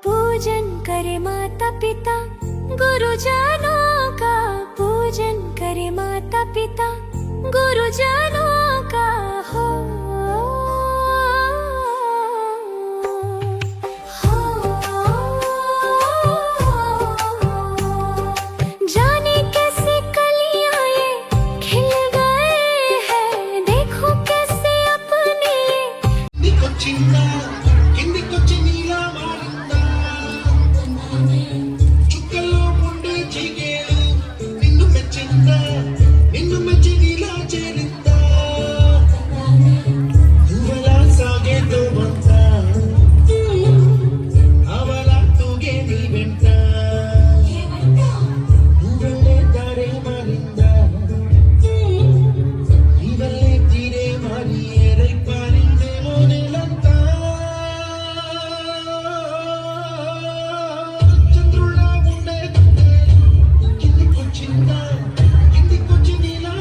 पूजन करे माता पिता गुरुजनों का, पूजन करे माता पिता गुरुजनों का हो। जाने कैसे कलियां ये खिल गए हैं, देखो कैसे अपने నీకొచ్చిందా కిందికొచ్చి నీలా మారిందా చుక్కల్లో ఉండే చీకేలు నిన్ను మెచ్చిందా నిన్ను మెచ్చి నీలా చేరిందా నువ్వెలా సాగేదో అంతా అవలా తూగే నీ వెంట నువ్వెళ్ళే దారే మారిందా ఇవల్లే తీరే మారి ఏరై పారిందేమో నేలంతా చంద్రుడా ఉండే కిందికొచ్చిందా కిందికొచ్చి నీలా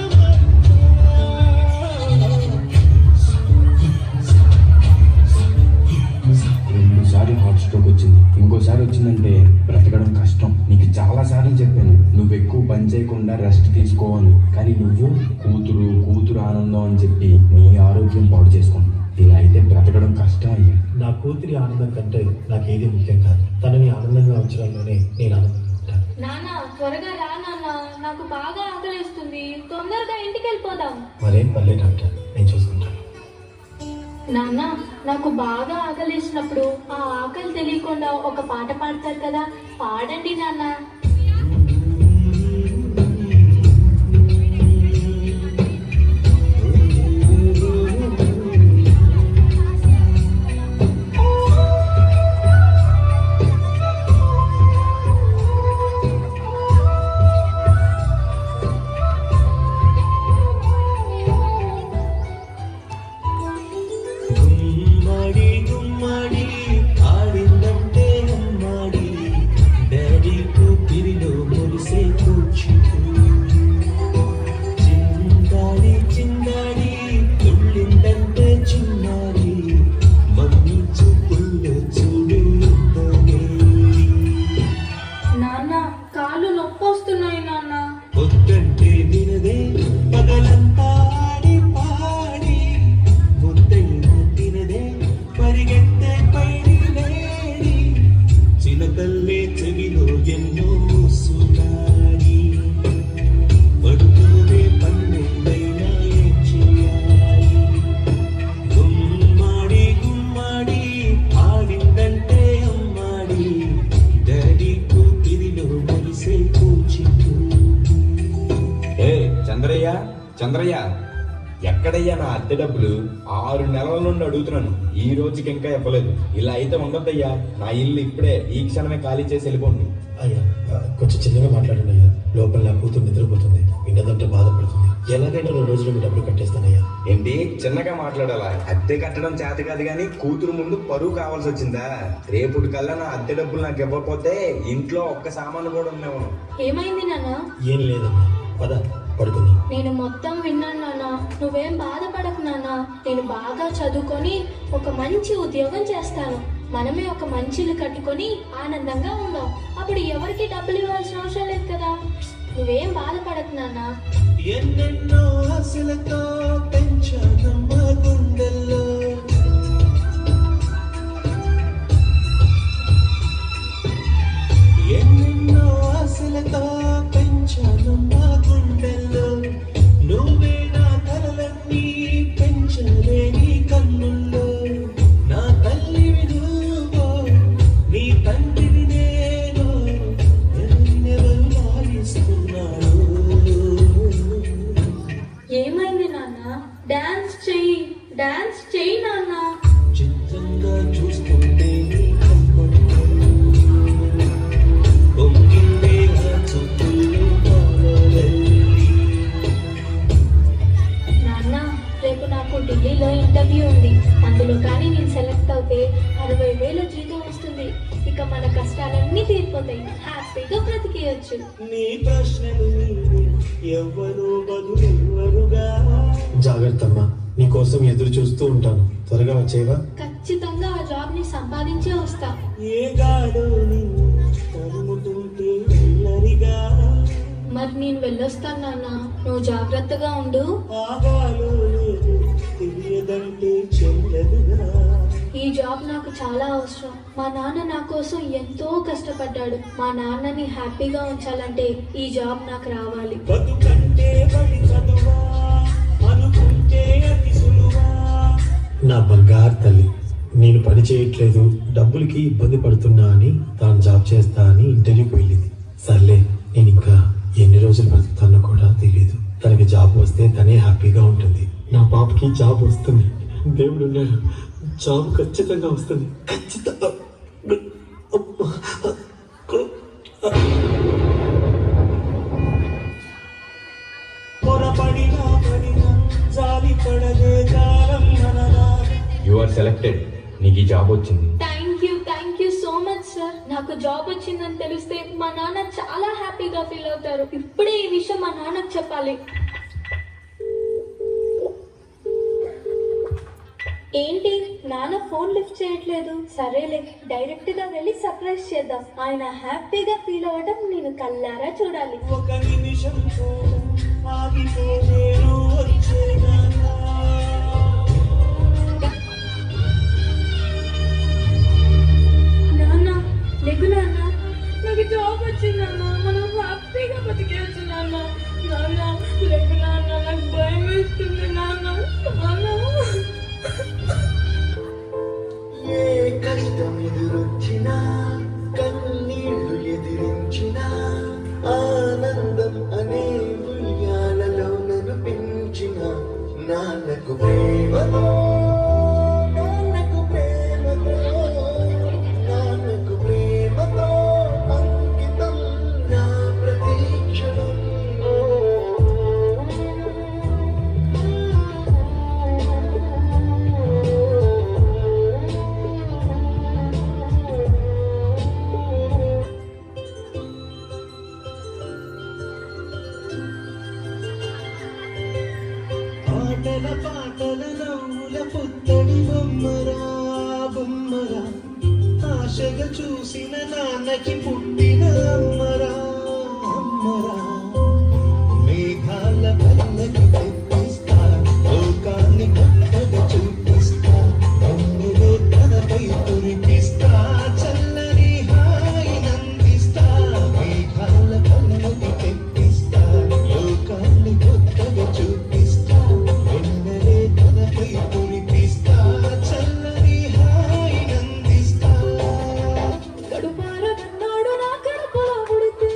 రెండుసార్లు హార్ట్ స్ట్రోక్ వచ్చింది, ఇంకోసారి వచ్చిందంటే బ్రతకడం కష్టం. నీకు చాలా సార్లు చెప్పాను నువ్వు ఎక్కువ పని చేయకుండా రెస్ట్ తీసుకోవాలి, కానీ నువ్వు కూతురు కూతురు ఆనందం అని చెప్పి నీ ఆరోగ్యం పాడు చేసుకున్నావు. ఇలా అయితే బ్రతకడం కష్టం అయ్యా. నా కూతురి ఆనందం కంటే నాకేది ముఖ్యం కాదు. తనని ఆనందంగా ఉంచడంలోనే నేను ఆనందించాను. నాన్న త్వరగా రా నాన్న, నాకు బాగా ఆకలిస్తుంది, తొందరగా ఇంటికి వెళ్ళిపోదాం. మరేం పర్లేదు డాక్టర్, నేను చూసుకుంటాను. నాన్న నాకు బాగా ఆకలిసినప్పుడు ఆ ఆకలి తెలియకుండా ఒక పాట పాడతారు కదా, పాడండి నాన్న. గుమ్మడి గుమ్మడి ఆడిందంటే గుమ్మడి డాడీ కూతురిలో మురిసే కూర్చుంది చిందాడి చిందాడి తుళ్ళిందంటే చిన్నారి మమ్మీ చూపుల్లో చూడు నాన్న కాళ్ళు నొప్పి వస్తున్నాయి నాన్న. పొద్దంటే వినదే పగలంతా ఆడి పాడి ముద్దైనా తినదే పరిగెత్తే పైడి లేడి చిలకల్లే చెవిలో ఎన్నో సునాడి పడుకోవే పన్నెండైనా ఏం చేయాలి గుమ్మాడి గుమ్మాడి ఆడిందంటే అమ్మాడి డాడీ కూతురిలో మురిసే కూర్చుంటూ ఏ చంద్రయ్య చంద్రయ్య, ఎక్కడయ్యా నా అద్దె డబ్బులు? 6 నెలల నుండి అడుగుతున్నాను, ఈ రోజుకి ఇంకా ఇవ్వలేదు. ఇలా అయితే ఉండొద్దయ్యా. నా ఇల్లు ఇప్పుడే ఈ క్షణమే ఖాళీ చేసి వెళ్ళిపోండి. అయ్యా కొంచెం చిన్నగా మాట్లాడండి అయ్యా. లోపల నా కూతురు నిద్రపోతుంది, విన్నదంటే బాధపడుతుంది. ఎలాగైనా 2 రోజులు మీ డబ్బులు కట్టేస్తానయ్యా. ఏంటి చిన్నగా మాట్లాడాలా? అద్దె కట్టడం చేత కాదు కానీ కూతురు ముందు పరువు కావాల్సి వచ్చిందా? రేపుటి కల్లా నా అద్దె డబ్బులు నాకు ఇవ్వకపోతే ఇంట్లో ఒక్క సామాను కూడా ఉండేవాను. ఏమైంది నాన్న? ఏం లేదమ్మా, పద పడుకుందాం. నేను మొత్తం విన్నాను నాన్న, నువ్వేం బాధపడకు నాన్న. నేను బాగా చదువుకొని ఒక మంచి ఉద్యోగం చేస్తాను, మనమే ఒక మంచి ఇల్లు కట్టుకొని ఆనందంగా ఉందాం. అప్పుడు ఎవరికి డబ్బులు ఇవ్వాల్సిన అవసరం లేదు కదా. నువ్వేం బాధపడకు నాన్న. ఎన్నెన్నో ఆశలతో పెంచానమ్మ గుండెల్లో ఎన్నెన్నో ఆశలతో పెంచానమ్మ గుండెల్లో నువ్వే నా కలలన్నీ పెంచలే నీ కన్నుల్లో నా తల్లివి నువ్వో నీ తండ్రిని నేను ఎవరినెవరు లాలిస్తున్నాడు. ఏమైంది నాన్న? డాన్స్ చెయ్యి నాన్న. చిత్రంగా చూస్తుంటే నీ కమ్మడి పొంగిందే నా చుట్టూలో తారలల్లి. నాన్న రేపు నాకు ఢిల్లీలో ఇంటర్వ్యూ ఉంది, అందులో కానీ నేను సెలెక్ట్ అవుతే 60,000 జీతం వస్తుంది. ఇక మన కష్టాలన్నీ తీరిపోతాయి, హ్యాపీగా బ్రతికేయచ్చు. నీ ప్రశ్నలు నీవు ఎవ్వరూ ఎవ్వరుగా జాగ్రత్త అమ్మా, నీకోసం ఎదురు చూస్తూ ఉంటాను. త్వరగా వచ్చేవా? ఖచ్చితంగా ఆ జాబ్ని సంపాదించే వస్తా. ఏ గాడు నిన్ను తరుముతుంటే వెళ్ళరిగా మరి నేను వెళ్ళొస్తాను నాన్న, నువ్వు జాగ్రత్తగా ఉండు. ఆగాలు లేదు తెలియదంటే చెల్లదుగా ఈ జాబ్ నాకు చాలా అవసరం. మా నాన్న నా కోసం ఎంతో కష్టపడ్డాడు. మా నాన్నని హ్యాపీగా ఉంచాలంటే ఈ జాబ్ నాకు రావాలి. బతుకంటే బడి చదువా అనుకుంటే అతి సులువా నా బంగారు తల్లి, నేను పని చేయట్లేదు, డబ్బులకి ఇబ్బంది పడుతున్నా అని తాను జాబ్ చేస్తా అని ఇంటర్వ్యూకి వెళ్ళింది. సర్లే, నేను ఇంకా ఎన్ని రోజులు బ్రతుకుతానో కూడా తెలియదు. తనకి జాబ్ వస్తే తనే హ్యాపీగా ఉంటుంది. నా పాపకి జాబ్ వస్తుంది, దేవుడు ఉన్నాడు, జాబ్ ఖచ్చితంగా వస్తుంది, ఖచ్చితంగా. పొరపడినా పడినా జాలి పడదే కాలం మనలా యు ఆర్ సెలెక్టెడ్. నీకు ఈ జాబ్ వచ్చింది. Thank you so much sir. నాకు జాబ్ వచ్చిందని తెలిస్తే మా నాన్న చాలా హ్యాపీగా ఫీల్ అవుతారు. ఇప్పుడే ఈ విషయం మా నాన్నకు చెప్పాలి. ఏంటి నాన్న ఫోన్ లిఫ్ట్ చేయట్లేదు? సరేలే, డైరెక్ట్ గా వెళ్ళి సర్ప్రైజ్ చేద్దాం. ఆయన హ్యాపీగా ఫీల్ అవ్వడం నేను కళ్ళారా చూడాలి. ఒక నిమిషం కూడా ఆగిపోలేను వచ్చేనా నాన్న లేకు నాన్న, నాకు జాబ్ వచ్చిందన్న, మనం హ్యాపీగా బతికేయచ్చు నాన్న. నాన్న లేకు నాన్న, నాకు భయం వేస్తుంది నాన్న. నాన్న ఏ కష్టం ఎదురొచ్చినా కన్నీళ్లు ఎదిరించినా ఆనందం అనే ఉయ్యాలలో నన్ను పెంచిన నాన్నకు ప్రేమతో నాన్నకు ప్రేమతో నాన్నకు ప్రేమతో అంకితం నా ప్రతీక్షణం ఆటల పాటల నవ్వుల పుత్తడి బొమ్మరా బొమ్మరా ఆశగా చూసిన నాన్నకి పుట్టిన అమ్మరా అమ్మరా మేఘాల పల్లకి తెప్పిస్తా లోకాన్ని కొత్తగా చూపిస్తా అమ్ములో తనపై కురిపిస్తా చల్లని హాయి నందిస్తా మేఘాల పల్లకి తెప్పిస్తా లోకాన్ని కొత్తగా చూపిస్తా వెన్నెలే తనపై కురిపిస్తా చల్లని హాయి నందిస్తా కడుపారన్నాడు నా కడుపులో ఉడితే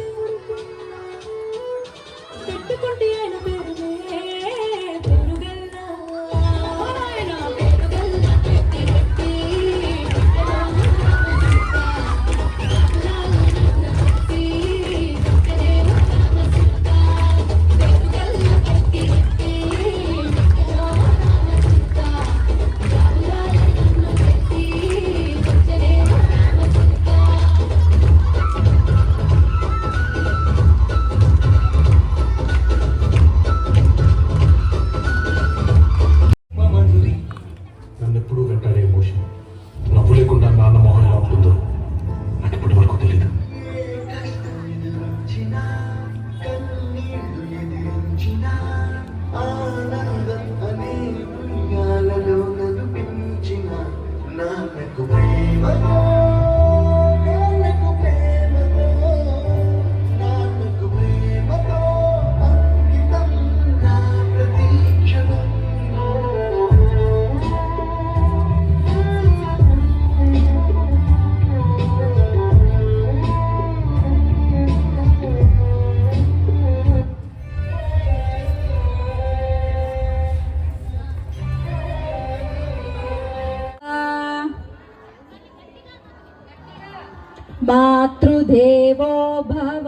పెట్టుకుంటే ఆయన పేరునే పెరుగల్లా. ఆయన పెరుగల్లా పెట్టి పెట్టి మమధురి నన్ను ఎప్పుడూ వెంటాడే ఎమోషన్. నవ్వు లేకుండా నాన్న మొహం ఎలా ఉంటుందో నాకు ఇప్పటి వరకు తెలీదు. ఎదురొచ్చినా కన్నీళ్లు ఎదిరించినా ఆనందం అనే ఉయ్యాలలో నన్ను పెంచిన నాన్నకు ప్రేమతో నాన్నకు ప్రేమతో నాన్నకు ప్రేమతో అంకితం నా ప్రతీక్షణం మాతృదేవో భవ